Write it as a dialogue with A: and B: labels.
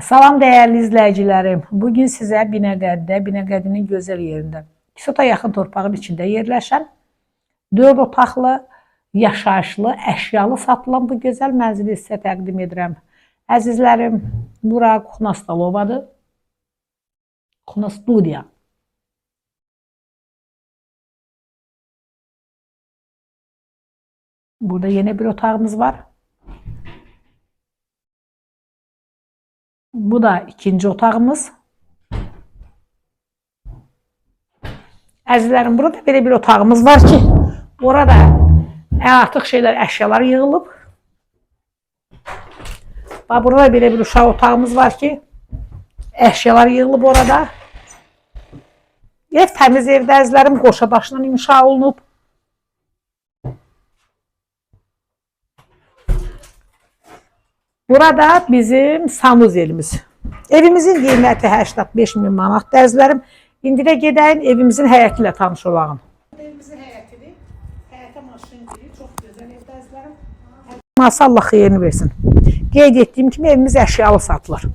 A: Salam dəyərli izləyicilərim. Bugün sizə Binəqədidə, Binəqədinin gözəl yerində, 2 sota yaxın torpağın içində yerləşən 4 otaqlı, yaşayışlı, əşyalı satılan bu gözəl mənzili sizə təqdim edirəm. Əzizlərim, bura Kuxna Stalovadır. Kuxna Studiya. Burada yeni bir otağımız var. Bu da ikinci otağımız. Əzizlərim, burada belə bir otağımız var ki, orada artıq əşyalar yığılıb. Burada belə bir uşaq otağımız var ki, əşyalar yığılıb orada. Ev təmiz evdə, əzizlərim, qoşa başından inşa olunub. Burada bizim sanuzelimiz. Evimizin qiyməti 85.000 manatdır, əzizlərim. İndi də gedəyin evimizin həyəti ilə tanış olağım. Evimizin həyətidir. Həyətə maşın girir. Çox gözəl evdə, əzizlərim. Allah xeyrini versin. Qeyd etdiyim kimi evimiz əşyalı satılır.